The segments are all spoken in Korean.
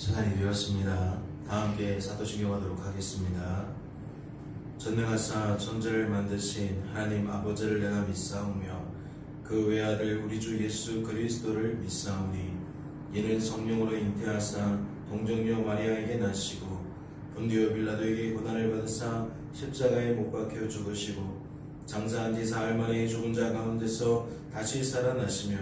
시간이 되었습니다. 다 함께 사도신경 하도록 하겠습니다. 전능하사 천지를 만드신 하나님 아버지를 내가 믿사오며 그 외아들 우리 주 예수 그리스도를 믿사오니 이는 성령으로 잉태하사 동정녀 마리아에게 나시고 본디오 빌라도에게 고난을 받으사 십자가에 못 박혀 죽으시고 장사한 지 사흘 만에 죽은 자 가운데서 다시 살아나시며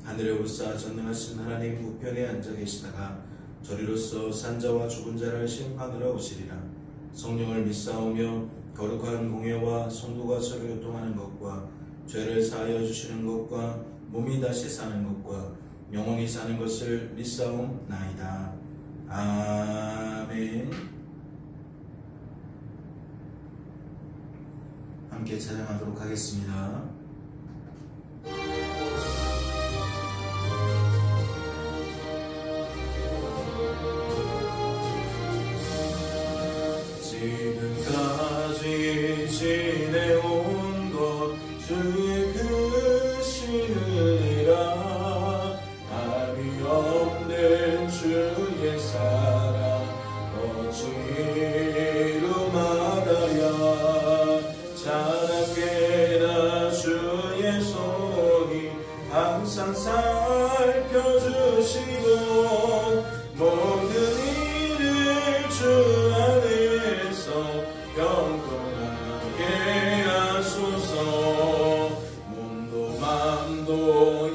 하늘에 오르사 전능하신 하나님 우편에 앉아 계시다가 저리로서 산자와 죽은 자를 심판하러 오시리라. 성령을 믿사오며 거룩한 공예와 성도가 서로 교통하는 것과 죄를 사하여 주시는 것과 몸이 다시 사는 것과 영원히 사는 것을 믿사옵나이다. 아멘. 함께 찬양하도록 하겠습니다. 지금까지 지내온 것 주의 크신 은혜라 답이 없는 주의 사랑 어찌로 말하야 자나깨나 주의 손이 항상 살펴주시고 모든 일을 주 경건하게 하소서. 몸도 맘도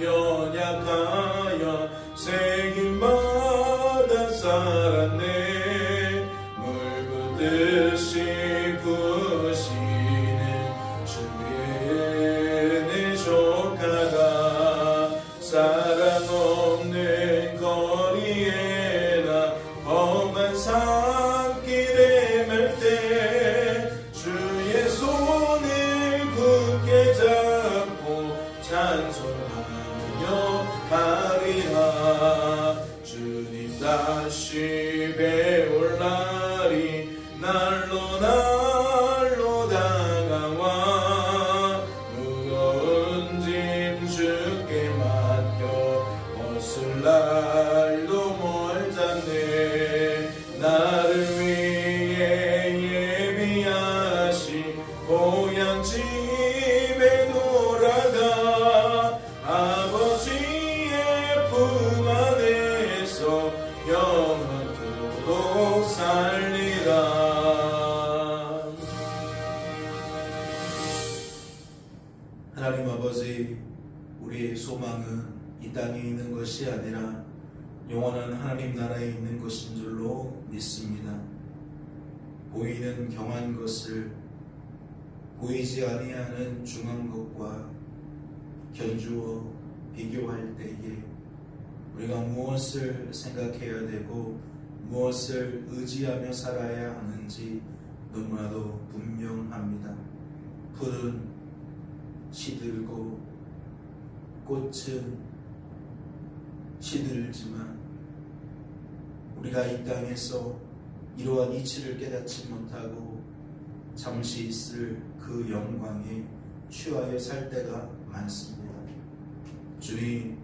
연약하여 새김받아 살았네. 물 붓듯이 부으시는 주의 은혜 족하다. 사랑 없는 거리에 나 험한 산길에 맬 때 주의 손을 굳게 잡고 찬송하며 가리라. 주님 다시 배울 날이 날로 다가와 무거운 짐 주께 맡겨 벗을 날도 멀잖네. 나를 위해 예비하신 고향 집에 돌아가 아버지의 품 안에서 영원토록 살리라. 하나님 아버지, 우리의 소망은 이 땅에 있는 것이 아니라 영원한 하나님 나라에 있는 것인 줄로 믿습니다. 보이는 경한 것을 보이지 아니하는 중한 것과 견주어 비교할 때에 우리가 무엇을 생각해야 되고 무엇을 의지하며 살아야 하는지 너무나도 분명합니다. 풀은 시들고 꽃은 시들지만 우리가 이 땅에서 이러한 이치를 깨닫지 못하고 잠시 있을 그 영광에 취하여 살 때가 많습니다. 주님,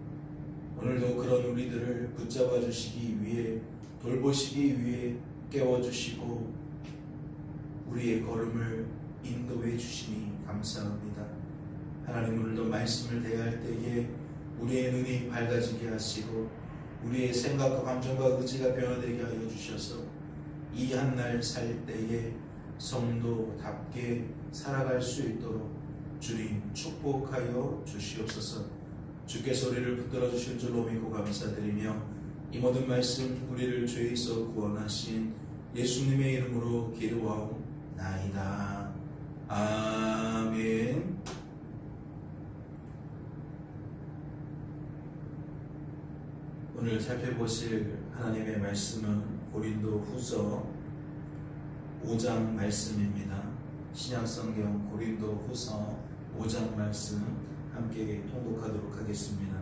오늘도 그런 우리들을 붙잡아 주시기 위해 돌보시기 위해 깨워주시고 우리의 걸음을 인도해 주시니 감사합니다. 하나님, 오늘도 말씀을 대할 때에 우리의 눈이 밝아지게 하시고 우리의 생각과 감정과 의지가 변화되게 하여 주셔서 이 한 날 살 때에 성도답게 살아갈 수 있도록 주님 축복하여 주시옵소서. 주께서 우리를 붙들어 주실 줄로 믿고 감사드리며 이 모든 말씀 우리를 죄에서 구원하신 예수님의 이름으로 기도하옵나이다. 아멘. 오늘 살펴보실 하나님의 말씀은 고린도 후서 5장 말씀입니다. 신약성경 고린도 후서 5장 말씀 함께 통독하도록 하겠습니다.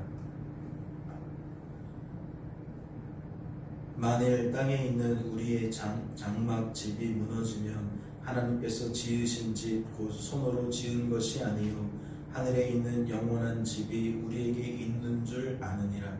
만일 땅에 있는 우리의 장막집이 무너지면 하나님께서 지으신 집 곧 손으로 지은 것이 아니요 하늘에 있는 영원한 집이 우리에게 있는 줄 아느니라.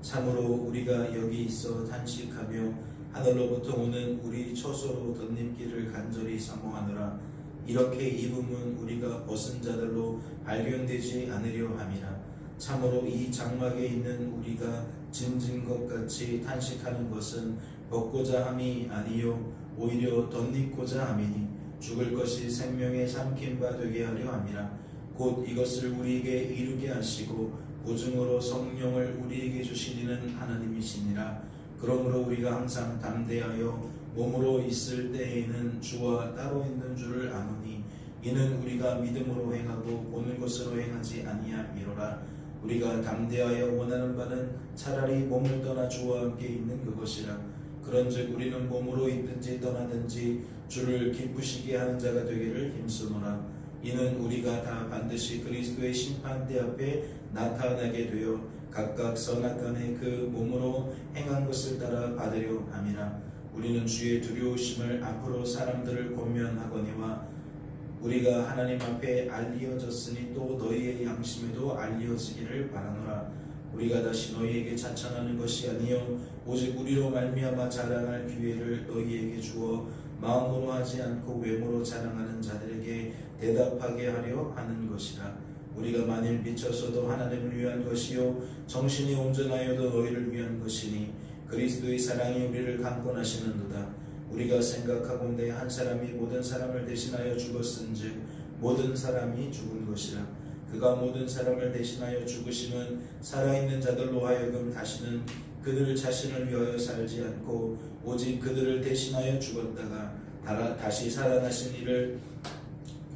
참으로 우리가 여기 있어 단식하며 하늘로부터 오는 우리 처소로 덧입기를 간절히 사모하노라. 이렇게 입음은 우리가 벗은 자들로 발견되지 않으려 함이라. 참으로 이 장막에 있는 우리가 짐진 것 같이 탄식하는 것은 벗고자 함이 아니요 오히려 덧입고자 함이니 죽을 것이 생명의 삼킨 바 되게 하려 함이라. 곧 이것을 우리에게 이루게 하시고 보증으로 성령을 우리에게 주시리는 하나님이시니라. 그러므로 우리가 항상 담대하여 몸으로 있을 때에는 주와 따로 있는 줄을 아노니 이는 우리가 믿음으로 행하고 보는 것으로 행하지 아니함이로라. 우리가 담대하여 원하는 바는 차라리 몸을 떠나 주와 함께 있는 그것이라. 그런즉 우리는 몸으로 있든지 떠나든지 주를 기쁘시게 하는 자가 되기를 힘쓰노라. 이는 우리가 다 반드시 그리스도의 심판대 앞에 나타나게 되어 각각 선악간에 그 몸으로 행한 것을 따라 받으려 함이라. 우리는 주의 두려우심을 앞으로 사람들을 권면하거니와 우리가 하나님 앞에 알리어졌으니 또 너희의 양심에도 알리어지기를 바라노라. 우리가 다시 너희에게 자청하는 것이 아니요 오직 우리로 말미암아 자랑할 기회를 너희에게 주어 마음으로 하지 않고 외모로 자랑하는 자들에게 대답하게 하려 하는 것이라. 우리가 만일 미쳤어도 하나님을 위한 것이요 정신이 온전하여도 너희를 위한 것이니 그리스도의 사랑이 우리를 강권하시는도다. 우리가 생각하건대 한 사람이 모든 사람을 대신하여 죽었은즉 모든 사람이 죽은 것이라. 그가 모든 사람을 대신하여 죽으심은 살아있는 자들로 하여금 다시는 그들 자신을 위하여 살지 않고 오직 그들을 대신하여 죽었다가 다시 살아나신 이를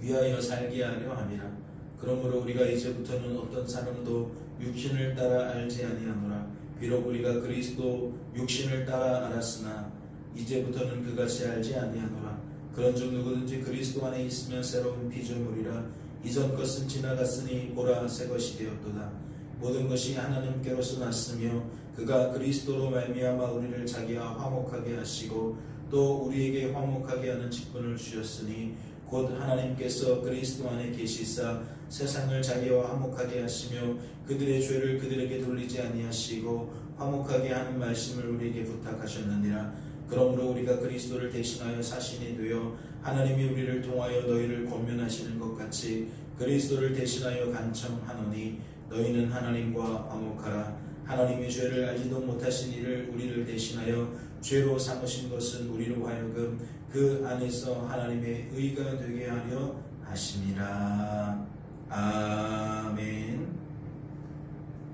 위하여 살게 하려 함이라. 그러므로 우리가 이제부터는 어떤 사람도 육신을 따라 알지 아니하노라. 비록 우리가 그리스도 육신을 따라 알았으나 이제부터는 그같이 알지 아니하노라. 그런즉 누구든지 그리스도 안에 있으면 새로운 피조물이라. 이전 것은 지나갔으니 보라 새 것이 되었도다. 모든 것이 하나님께로서 났으며 그가 그리스도로 말미암아 우리를 자기와 화목하게 하시고 또 우리에게 화목하게 하는 직분을 주셨으니 곧 하나님께서 그리스도 안에 계시사 세상을 자기와 화목하게 하시며 그들의 죄를 그들에게 돌리지 아니하시고 화목하게 하는 말씀을 우리에게 부탁하셨느니라. 그러므로 우리가 그리스도를 대신하여 사신이 되어 하나님이 우리를 통하여 너희를 권면하시는 것 같이 그리스도를 대신하여 간청하노니 너희는 하나님과 화목하라. 하나님이 죄를 알지도 못하신 이를 우리를 대신하여 죄로 삼으신 것은 우리로 하여금 그 안에서 하나님의 의가 되게 하려 하심이라. 아멘.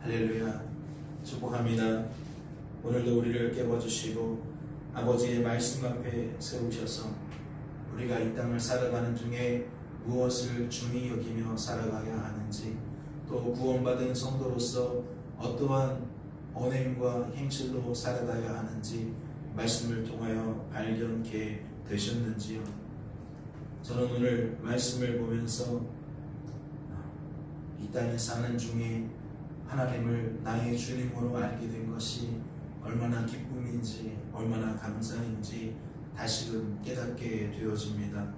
할렐루야. 축복합니다. 오늘도 우리를 깨워주시고 아버지의 말씀 앞에 세우셔서 우리가 이 땅을 살아가는 중에 무엇을 중히 여기며 살아가야 하는지 또 구원받은 성도로서 어떠한 언행과 행실로 살아가야 하는지 말씀을 통하여 발견케 되셨는지요. 저는 오늘 말씀을 보면서 이 땅에 사는 중에 하나님을 나의 주님으로 알게 된 것이 얼마나 기쁨인지 얼마나 감사인지 다시금 깨닫게 되어집니다.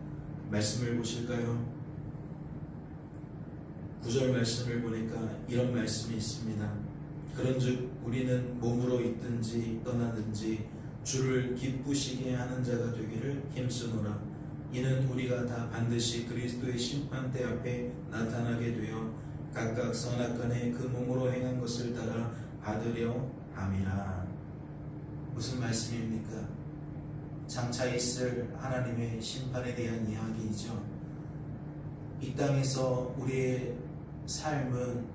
말씀을 보실까요? 9절 말씀을 보니까 이런 말씀이 있습니다. 그런즉 우리는 몸으로 있든지 떠나든지 주를 기쁘시게 하는 자가 되기를 힘쓰노라. 이는 우리가 다 반드시 그리스도의 심판대 앞에 나타나게 되어 각각 선악간에 그 몸으로 행한 것을 따라 받으려 함이라. 무슨 말씀입니까? 장차 있을 하나님의 심판에 대한 이야기이죠. 이 땅에서 우리의 삶은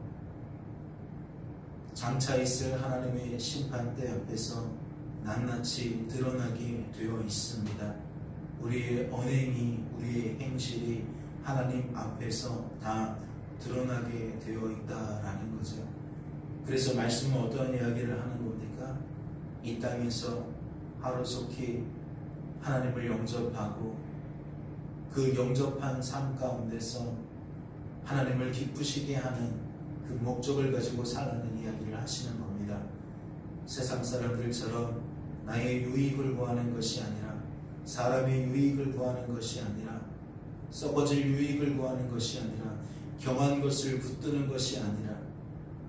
장차 있을 하나님의 심판대 앞에서 낱낱이 드러나게 되어 있습니다. 우리의 언행이, 우리의 행실이 하나님 앞에서 다 드러나게 되어 있다라는 거죠. 그래서 말씀은 어떠한 이야기를 하는 겁니까? 이 땅에서 하루속히 하나님을 영접하고 그 영접한 삶 가운데서 하나님을 기쁘시게 하는 그 목적을 가지고 살아가는 이야기를 하시는 겁니다. 세상 사람들처럼 나의 유익을 구하는 것이 아니라 사람의 유익을 구하는 것이 아니라 썩어질 유익을 구하는 것이 아니라 경한 것을 붙드는 것이 아니라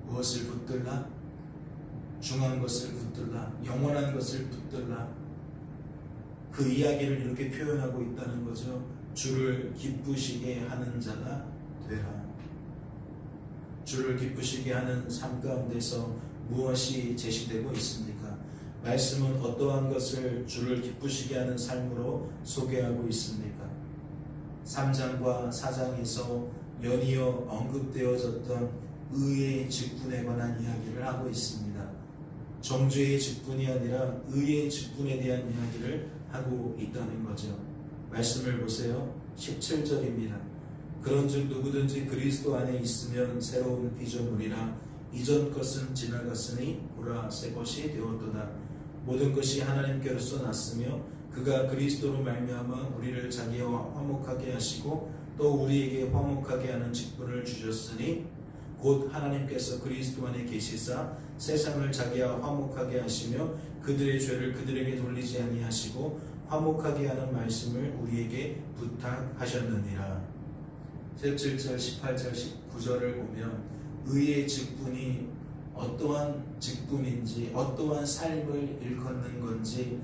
무엇을 붙들라? 중한 것을 붙들라, 영원한 것을 붙들라. 그 이야기를 이렇게 표현하고 있다는 거죠. 주를 기쁘시게 하는 자가 되라. 주를 기쁘시게 하는 삶 가운데서 무엇이 제시되고 있습니까? 말씀은 어떠한 것을 주를 기쁘시게 하는 삶으로 소개하고 있습니까? 3장과 4장에서 연이어 언급되어졌던 의의 직분에 관한 이야기를 하고 있습니다. 정죄의 직분이 아니라 의의 직분에 대한 이야기를 하고 있다는 거죠. 말씀을 보세요. 17절입니다. 그런즉 누구든지 그리스도 안에 있으면 새로운 피조물이라 이전 것은 지나갔으니 보라 새 것이 되었도다. 모든 것이 하나님께로서 났으며 그가 그리스도로 말미암아 우리를 자기와 화목하게 하시고 또 우리에게 화목하게 하는 직분을 주셨으니 곧 하나님께서 그리스도 안에 계시사 세상을 자기와 화목하게 하시며 그들의 죄를 그들에게 돌리지 아니하시고 화목하게 하는 말씀을 우리에게 부탁하셨느니라. 17절, 18절, 19절을 보면 의의 직분이 어떠한 직분인지 어떠한 삶을 일컫는 건지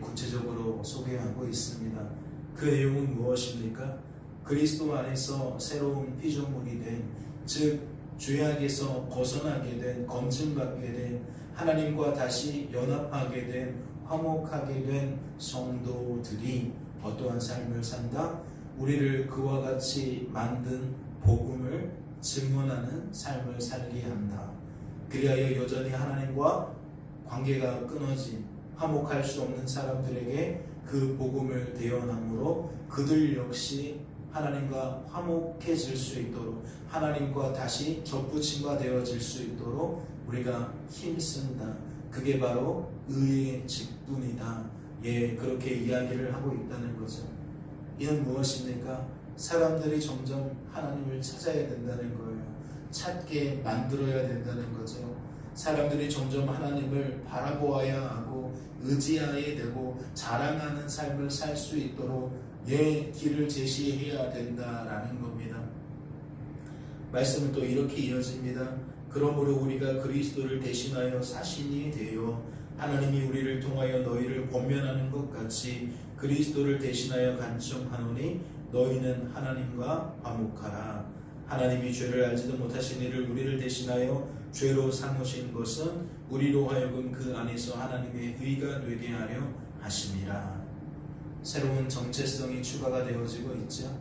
구체적으로 소개하고 있습니다. 그 내용은 무엇입니까? 그리스도 안에서 새로운 피조물이 된, 즉 죄악에서 벗어나게 된, 검증받게 된, 하나님과 다시 연합하게 된, 화목하게 된 성도들이 어떠한 삶을 산다? 우리를 그와 같이 만든 복음을 증언하는 삶을 살게 한다. 그리하여 여전히 하나님과 관계가 끊어진 화목할 수 없는 사람들에게 그 복음을 대언함으로 그들 역시 하나님과 화목해질 수 있도록, 하나님과 다시 접붙임과 되어질 수 있도록 우리가 힘쓴다. 그게 바로 의의 직분이다. 그렇게 이야기를 하고 있다는 거죠. 이는 무엇입니까? 사람들이 점점 하나님을 찾아야 된다는 거예요. 찾게 만들어야 된다는 거죠. 사람들이 점점 하나님을 바라보아야 하고 의지해야 되고 자랑하는 삶을 살 수 있도록 길을 제시해야 된다라는 겁니다. 말씀은 또 이렇게 이어집니다. 그러므로 우리가 그리스도를 대신하여 사신이 되어 하나님이 우리를 통하여 너희를 권면하는 것 같이 그리스도를 대신하여 간청하노니 너희는 하나님과 화목하라. 하나님이 죄를 알지도 못하신 이를 우리를 대신하여 죄로 삼으신 것은 우리로 하여금 그 안에서 하나님의 의가 되게 하려 하심이라. 새로운 정체성이 추가가 되어지고 있죠.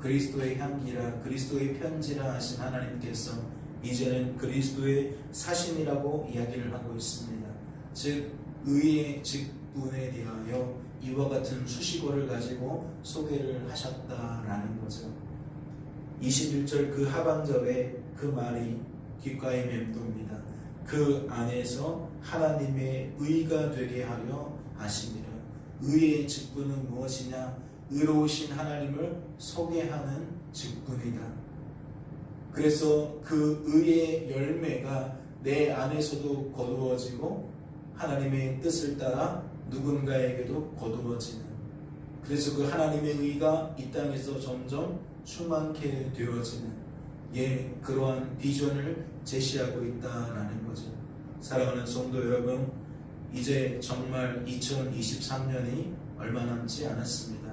그리스도의 향기라, 그리스도의 편지라 하신 하나님께서 이제는 그리스도의 사신이라고 이야기를 하고 있습니다. 즉 의의 직분에 대하여 이와 같은 수식어를 가지고 소개를 하셨다라는 거죠. 21절 그 하반절에 그 말이 귓가에 맴돕니다. 그 안에서 하나님의 의가 되게 하려 하심이라. 의의 직분은 무엇이냐? 의로우신 하나님을 소개하는 직분이다. 그래서 그 의의 열매가 내 안에서도 거두어지고 하나님의 뜻을 따라 누군가에게도 거두어지는, 그래서 그 하나님의 의가 이 땅에서 점점 충만케 되어지는 그러한 비전을 제시하고 있다라는 거죠. 사랑하는 성도 여러분, 이제 정말 2023년이 얼마 남지 않았습니다.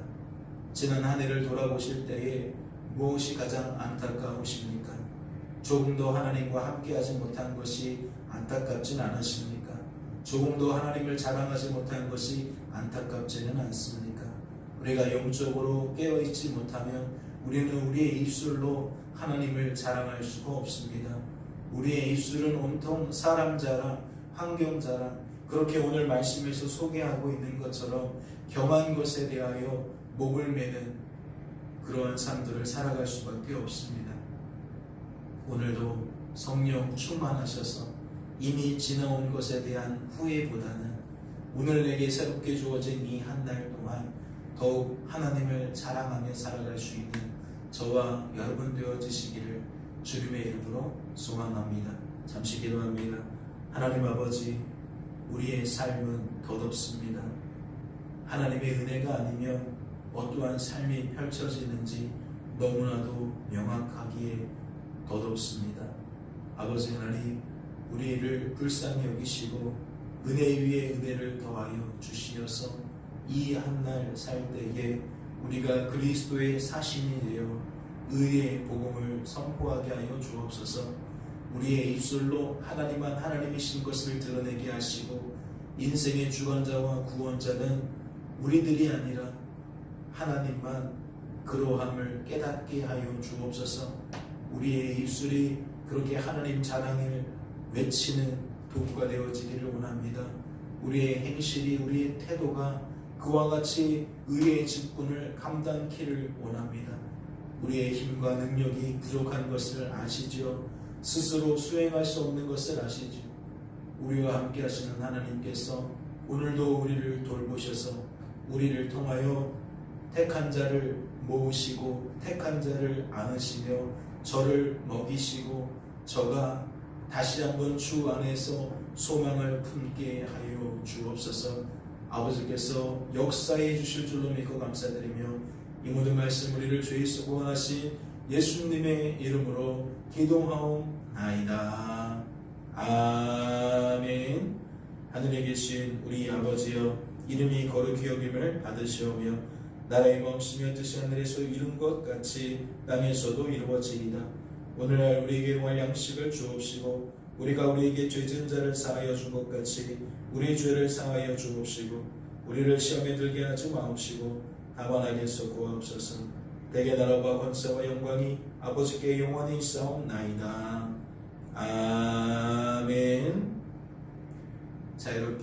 지난 한 해를 돌아보실 때에 무엇이 가장 안타까우십니까? 조금 더 하나님과 함께하지 못한 것이 안타깝진 않으십니까? 조금 더 하나님을 자랑하지 못한 것이 안타깝지는 않습니까? 우리가 영적으로 깨어있지 못하면 우리는 우리의 입술로 하나님을 자랑할 수가 없습니다. 우리의 입술은 온통 사람 자랑, 환경 자랑, 그렇게 오늘 말씀에서 소개하고 있는 것처럼 겸한 것에 대하여 목을 매는 그러한 삶들을 살아갈 수밖에 없습니다. 오늘도 성령 충만하셔서 이미 지나온 것에 대한 후회보다는 오늘 내게 새롭게 주어진 이 한 달 동안 더욱 하나님을 자랑하며 살아갈 수 있는 저와 여러분 되어지시기를 주님의 이름으로 소망합니다. 잠시 기도합니다. 하나님 아버지, 우리의 삶은 덧없습니다. 하나님의 은혜가 아니면 어떠한 삶이 펼쳐지는지 너무나도 명확하기에 덧없습니다. 아버지 하나님, 우리를 불쌍히 여기시고 은혜 위에 은혜를 더하여 주시어서 이 한날 살 때에 우리가 그리스도의 사신이 되어 의의 복음을 선포하게 하여 주옵소서. 우리의 입술로 하나님만 하나님이신 것을 드러내게 하시고 인생의 주관자와 구원자는 우리들이 아니라 하나님만 그러함을 깨닫게 하여 주옵소서. 우리의 입술이 그렇게 하나님 자랑을 외치는 도구가 되어지기를 원합니다. 우리의 행실이, 우리의 태도가 그와 같이 의의 직분을 감당키를 원합니다. 우리의 힘과 능력이 부족한 것을 아시지요. 스스로 수행할 수 없는 것을 아시지요. 우리와 함께 하시는 하나님께서 오늘도 우리를 돌보셔서 우리를 통하여 택한 자를 모으시고 택한 자를 안으시며 저를 먹이시고 저가 다시 한번 주 안에서 소망을 품게 하여 주옵소서. 아버지께서 역사해 주실 줄로 믿고 감사드리며 이 모든 말씀 우리를 주 예수 구원하신 예수님의 이름으로 기도하옵나이다. 아멘. 하늘에 계신 우리 아버지여, 이름이 거룩히 여김을 받으시오며 나라의 마음씨며 뜻이 하늘에서 이룬 것 같이 땅에서도 이루어지이다. 오늘날 우리에게 구할 양식을 주옵시고 우리가 우리에게 죄진 자를 사하여 준 것 같이 우리 죄를 사하여 주옵시고 우리를 시험에 들게 하지 마옵시고 다만 악에서 구하옵소서. 대개 나라와 권세와 영광이 아버지께 영원히 있사옵나이다. 아멘. 자유롭게